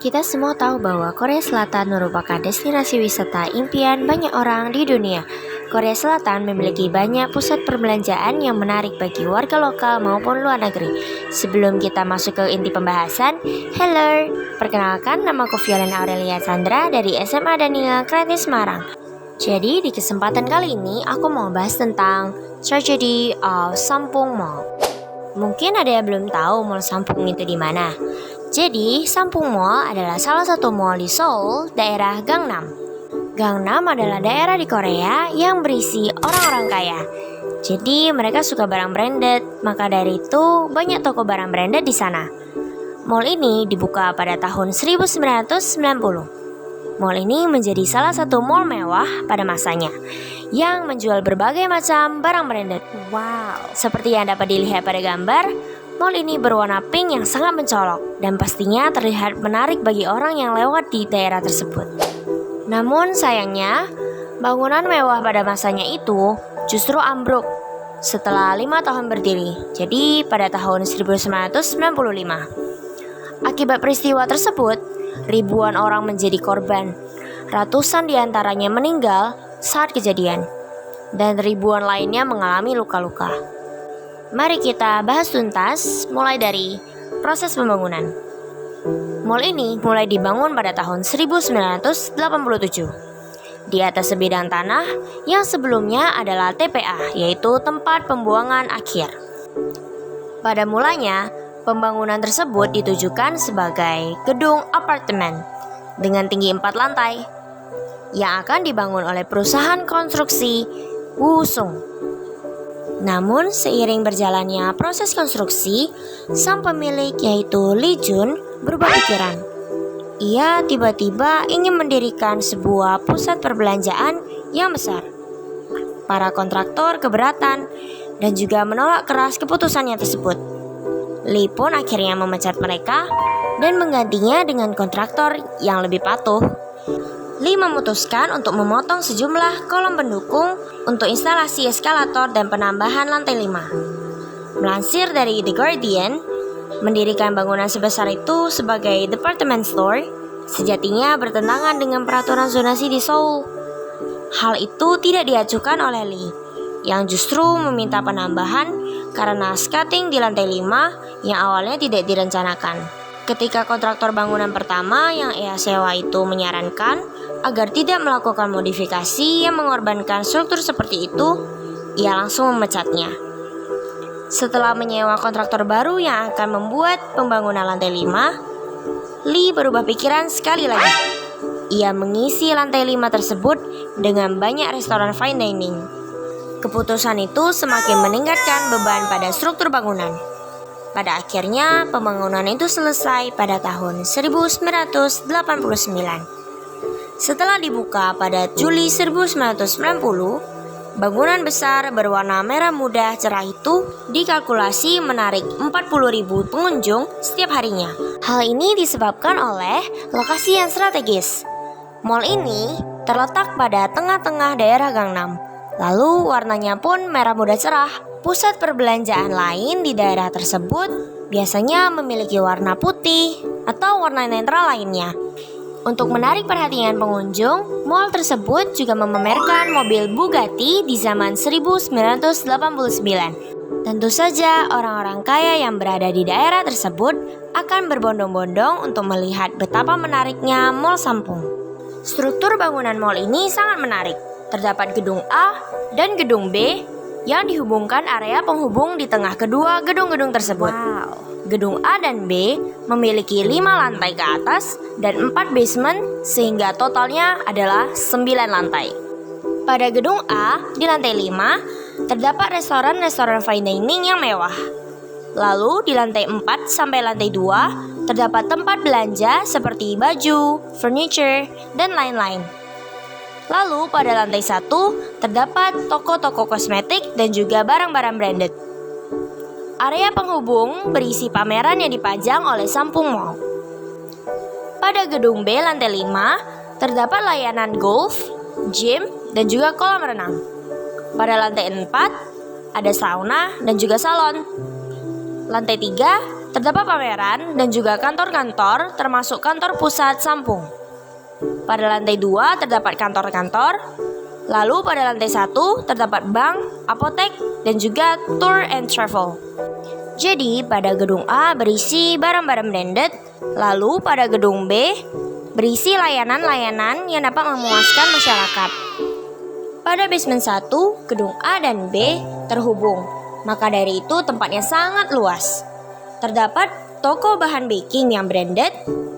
Kita semua tahu bahwa Korea Selatan merupakan destinasi wisata impian banyak orang di dunia. Korea Selatan memiliki banyak pusat perbelanjaan yang menarik bagi warga lokal maupun luar negeri. Sebelum kita masuk ke inti pembahasan, hello, perkenalkan namaku Violena Aurelia Sandra dari SMA Daniel Kreatif Semarang. Jadi di kesempatan kali ini aku mau bahas tentang tragedy of Sampung Mall. Mungkin ada yang belum tahu Mall Sampung itu di mana. Jadi, Sampung Mall adalah salah satu mall di Seoul, daerah Gangnam. Gangnam adalah daerah di Korea yang berisi orang-orang kaya. Jadi, mereka suka barang branded, maka dari itu banyak toko barang branded di sana. Mall ini dibuka pada tahun 1990. Mall ini menjadi salah satu mall mewah pada masanya yang menjual berbagai macam barang branded. Wow, seperti yang dapat dilihat pada gambar, mall ini berwarna pink yang sangat mencolok dan pastinya terlihat menarik bagi orang yang lewat di daerah tersebut. Namun sayangnya, bangunan mewah pada masanya itu justru ambruk setelah 5 tahun berdiri. Jadi pada tahun 1995. Akibat peristiwa tersebut, ribuan orang menjadi korban. Ratusan diantaranya meninggal saat kejadian dan ribuan lainnya mengalami luka-luka. Mari kita bahas tuntas mulai dari proses pembangunan. Mall ini mulai dibangun pada tahun 1987 di atas sebidang tanah yang sebelumnya adalah TPA, yaitu tempat pembuangan akhir. Pada mulanya, pembangunan tersebut ditujukan sebagai gedung apartemen dengan tinggi 4 lantai yang akan dibangun oleh perusahaan konstruksi Wusung. Namun, seiring berjalannya proses konstruksi, sang pemilik yaitu Lee Jun berubah pikiran. Ia tiba-tiba ingin mendirikan sebuah pusat perbelanjaan yang besar. Para kontraktor keberatan dan juga menolak keras keputusannya tersebut. Lee pun akhirnya memecat mereka dan menggantinya dengan kontraktor yang lebih patuh. Lee memutuskan untuk memotong sejumlah kolom pendukung untuk instalasi eskalator dan penambahan lantai 5. Melansir dari The Guardian, mendirikan bangunan sebesar itu sebagai department store sejatinya bertentangan dengan peraturan zonasi di Seoul. Hal itu tidak diajukan oleh Lee, yang justru meminta penambahan karena skating di lantai 5 yang awalnya tidak direncanakan. Ketika kontraktor bangunan pertama yang ia sewa itu menyarankan agar tidak melakukan modifikasi yang mengorbankan struktur seperti itu, ia langsung memecatnya. Setelah menyewa kontraktor baru yang akan membuat pembangunan lantai 5, Lee berubah pikiran sekali lagi. Ia mengisi lantai 5 tersebut dengan banyak restoran fine dining. Keputusan itu semakin meningkatkan beban pada struktur bangunan. Pada akhirnya, pembangunan itu selesai pada tahun 1989. Setelah dibuka pada Juli 1990, bangunan besar berwarna merah muda cerah itu dikalkulasi menarik 40.000 pengunjung setiap harinya. Hal ini disebabkan oleh lokasi yang strategis. Mall ini terletak pada tengah-tengah daerah Gangnam. Lalu warnanya pun merah muda cerah. Pusat perbelanjaan lain di daerah tersebut biasanya memiliki warna putih atau warna netral lainnya. Untuk menarik perhatian pengunjung, mall tersebut juga memamerkan mobil Bugatti di zaman 1989. Tentu saja orang-orang kaya yang berada di daerah tersebut akan berbondong-bondong untuk melihat betapa menariknya Mall Sampung. Struktur bangunan mall ini sangat menarik. Terdapat gedung A dan gedung B yang dihubungkan area penghubung di tengah kedua gedung-gedung tersebut. Wow. Gedung A dan B memiliki 5 lantai ke atas dan 4 basement sehingga totalnya adalah 9 lantai. Pada gedung A di lantai 5 terdapat restoran-restoran fine dining yang mewah. Lalu di lantai 4 sampai lantai 2 terdapat tempat belanja seperti baju, furniture, dan lain-lain. Lalu pada lantai 1 terdapat toko-toko kosmetik dan juga barang-barang branded. Area penghubung berisi pameran yang dipajang oleh Sampung Mall. Pada gedung B lantai 5 terdapat layanan golf, gym, dan juga kolam renang. Pada lantai 4 ada sauna dan juga salon. Lantai 3 terdapat pameran dan juga kantor-kantor termasuk kantor pusat Sampung. Pada lantai 2 terdapat kantor-kantor, lalu pada lantai 1 terdapat bank, apotek, dan juga tour and travel. Jadi pada gedung A berisi barang-barang branded, lalu pada gedung B berisi layanan-layanan yang dapat memuaskan masyarakat. Pada basement 1, gedung A dan B terhubung, maka dari itu tempatnya sangat luas. Terdapat toko bahan baking yang branded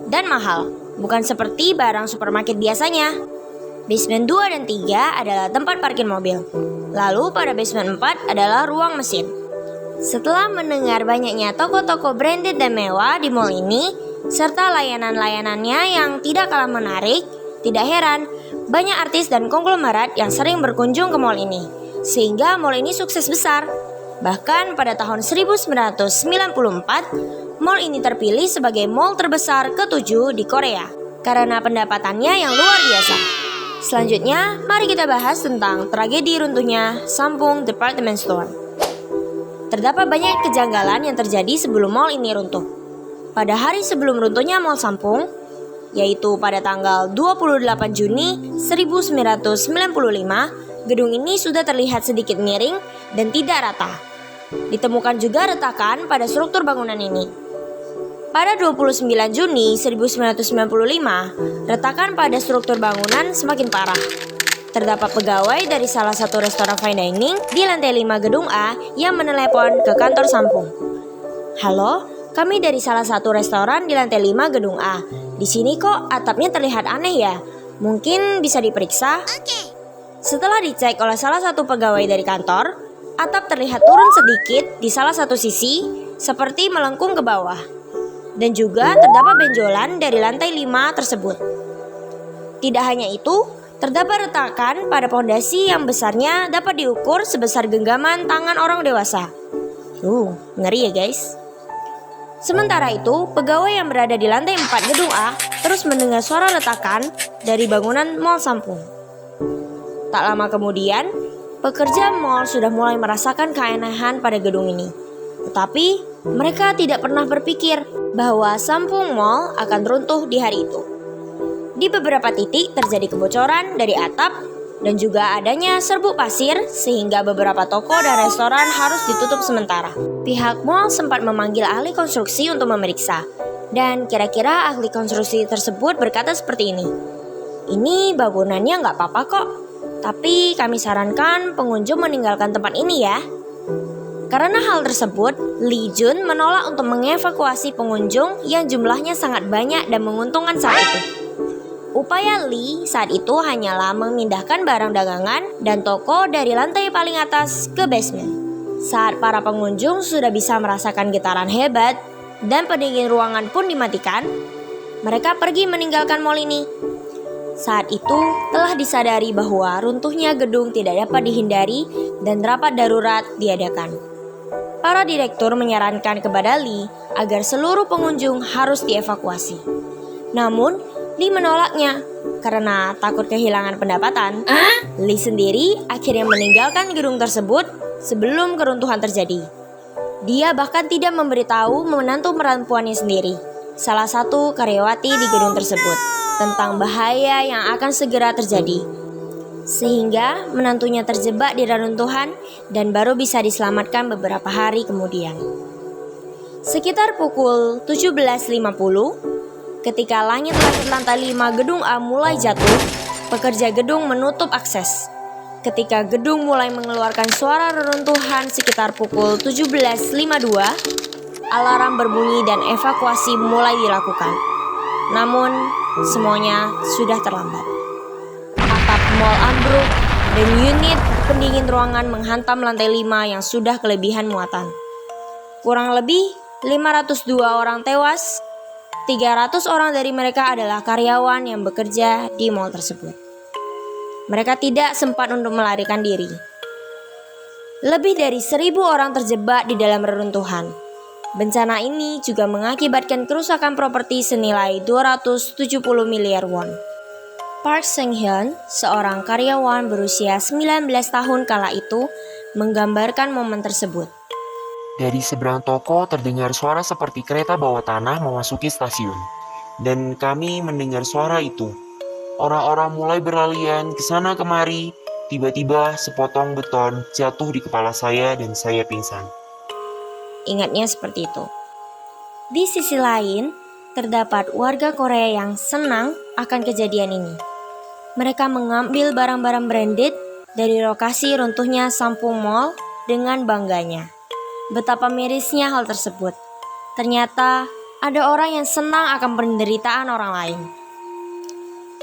dan mahal, bukan seperti barang supermarket biasanya. Basement 2 dan 3 adalah tempat parkir mobil. Lalu pada basement 4 adalah ruang mesin. Setelah mendengar banyaknya toko-toko branded dan mewah di mall ini, serta layanan-layanannya yang tidak kalah menarik, tidak heran banyak artis dan konglomerat yang sering berkunjung ke mall ini, sehingga mall ini sukses besar. Bahkan pada tahun 1994, mall ini terpilih sebagai mall terbesar ke-7 di Korea karena pendapatannya yang luar biasa. Selanjutnya, mari kita bahas tentang tragedi runtuhnya Sampung Department Store. Terdapat banyak kejanggalan yang terjadi sebelum mall ini runtuh. Pada hari sebelum runtuhnya Mall Sampung, yaitu pada tanggal 28 Juni 1995, gedung ini sudah terlihat sedikit miring dan tidak rata. Ditemukan juga retakan pada struktur bangunan ini. Pada 29 Juni 1995, retakan pada struktur bangunan semakin parah. Terdapat pegawai dari salah satu restoran fine dining di lantai 5 gedung A yang menelepon ke kantor Sampung. "Halo, kami dari salah satu restoran di lantai 5 gedung A. Di sini kok atapnya terlihat aneh ya? Mungkin bisa diperiksa?" Setelah dicek oleh salah satu pegawai dari kantor, atap terlihat turun sedikit di salah satu sisi, seperti melengkung ke bawah. Dan juga terdapat benjolan dari lantai 5 tersebut. Tidak hanya itu, terdapat retakan pada pondasi yang besarnya dapat diukur sebesar genggaman tangan orang dewasa. Ngeri ya guys. Sementara itu, pegawai yang berada di lantai 4 gedung A terus mendengar suara retakan dari bangunan Mall Sampung. Tak lama kemudian, pekerja mall sudah mulai merasakan keanehan pada gedung ini. Tetapi, mereka tidak pernah berpikir bahwa Sampung Mall akan runtuh di hari itu. Di beberapa titik terjadi kebocoran dari atap dan juga adanya serbuk pasir sehingga beberapa toko dan restoran harus ditutup sementara. Pihak mall sempat memanggil ahli konstruksi untuk memeriksa. Dan kira-kira ahli konstruksi tersebut berkata seperti ini, "Ini bangunannya nggak apa-apa kok. Tapi kami sarankan pengunjung meninggalkan tempat ini ya." Karena hal tersebut, Lee Jun menolak untuk mengevakuasi pengunjung yang jumlahnya sangat banyak dan menguntungkan saat itu. Upaya Lee saat itu hanyalah memindahkan barang dagangan dan toko dari lantai paling atas ke basement. Saat para pengunjung sudah bisa merasakan getaran hebat dan pendingin ruangan pun dimatikan, mereka pergi meninggalkan mall ini. Saat itu telah disadari bahwa runtuhnya gedung tidak dapat dihindari dan rapat darurat diadakan. Para direktur menyarankan kepada Lee agar seluruh pengunjung harus dievakuasi. Namun, Lee menolaknya karena takut kehilangan pendapatan. Lee sendiri akhirnya meninggalkan gedung tersebut sebelum keruntuhan terjadi. Dia bahkan tidak memberitahu menantu perempuannya sendiri, salah satu karyawati di gedung tersebut, tentang bahaya yang akan segera terjadi. Sehingga menantunya terjebak di reruntuhan dan baru bisa diselamatkan beberapa hari kemudian. Sekitar pukul 17.50, ketika langit-langit lantai 5 gedung A mulai jatuh, pekerja gedung menutup akses. Ketika gedung mulai mengeluarkan suara reruntuhan sekitar pukul 17.52, alarm berbunyi dan evakuasi mulai dilakukan. Namun, semuanya sudah terlambat. Atap mall ambruk dan unit pendingin ruangan menghantam lantai 5 yang sudah kelebihan muatan. Kurang lebih 502 orang tewas, 300 orang dari mereka adalah karyawan yang bekerja di mall tersebut. Mereka tidak sempat untuk melarikan diri. Lebih dari 1.000 orang terjebak di dalam reruntuhan. Bencana ini juga mengakibatkan kerusakan properti senilai 270 miliar won. Park Sang-hyun, seorang karyawan berusia 19 tahun kala itu, menggambarkan momen tersebut. Dari seberang toko terdengar suara seperti kereta bawah tanah memasuki stasiun. Dan kami mendengar suara itu. Orang-orang mulai berlarian ke sana kemari. Tiba-tiba sepotong beton jatuh di kepala saya dan saya pingsan. Ingatnya seperti itu. Di sisi lain, terdapat warga Korea yang senang akan kejadian ini. Mereka mengambil barang-barang branded dari lokasi runtuhnya Sampung Mall dengan bangganya. Betapa mirisnya hal tersebut. Ternyata ada orang yang senang akan penderitaan orang lain.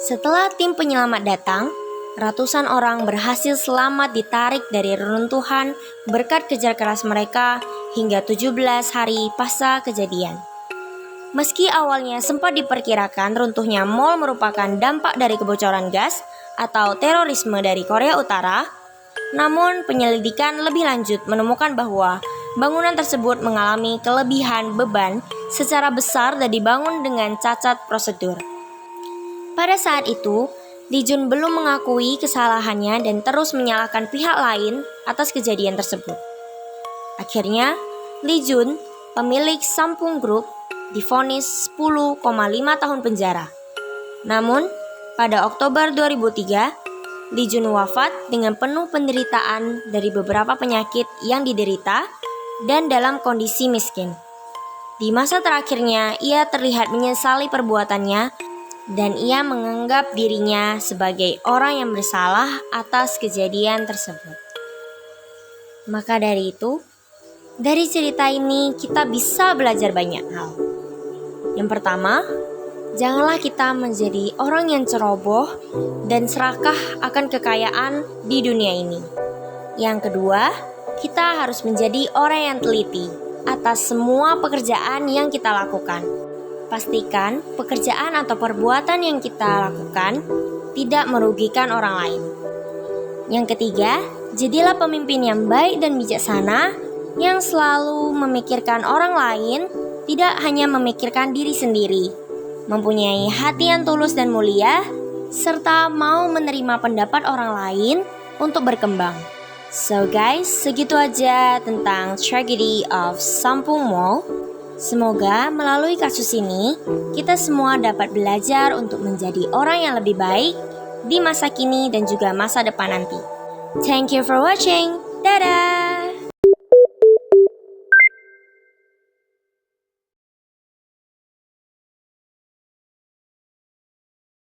Setelah tim penyelamat datang, ratusan orang berhasil selamat ditarik dari reruntuhan berkat kerja keras mereka hingga 17 hari pasca kejadian. Meski awalnya sempat diperkirakan runtuhnya mall merupakan dampak dari kebocoran gas atau terorisme dari Korea Utara, namun penyelidikan lebih lanjut menemukan bahwa bangunan tersebut mengalami kelebihan beban secara besar dan dibangun dengan cacat prosedur. Pada saat itu, Lee Jun belum mengakui kesalahannya dan terus menyalahkan pihak lain atas kejadian tersebut. Akhirnya, Lee Jun, pemilik Sampung Group, divonis 10,5 tahun penjara. Namun, pada Oktober 2003, Lee Jun wafat dengan penuh penderitaan dari beberapa penyakit yang diderita dan dalam kondisi miskin. Di masa terakhirnya, ia terlihat menyesali perbuatannya dan ia menganggap dirinya sebagai orang yang bersalah atas kejadian tersebut. Maka dari itu, dari cerita ini kita bisa belajar banyak hal. Yang pertama, janganlah kita menjadi orang yang ceroboh dan serakah akan kekayaan di dunia ini. Yang kedua, kita harus menjadi orang yang teliti atas semua pekerjaan yang kita lakukan. Pastikan pekerjaan atau perbuatan yang kita lakukan tidak merugikan orang lain. Yang ketiga, jadilah pemimpin yang baik dan bijaksana yang selalu memikirkan orang lain, tidak hanya memikirkan diri sendiri. Mempunyai hati yang tulus dan mulia, serta mau menerima pendapat orang lain untuk berkembang. So guys, segitu aja tentang tragedy of Sampung Mall. Semoga melalui kasus ini, kita semua dapat belajar untuk menjadi orang yang lebih baik di masa kini dan juga masa depan nanti. Thank you for watching. Dadah!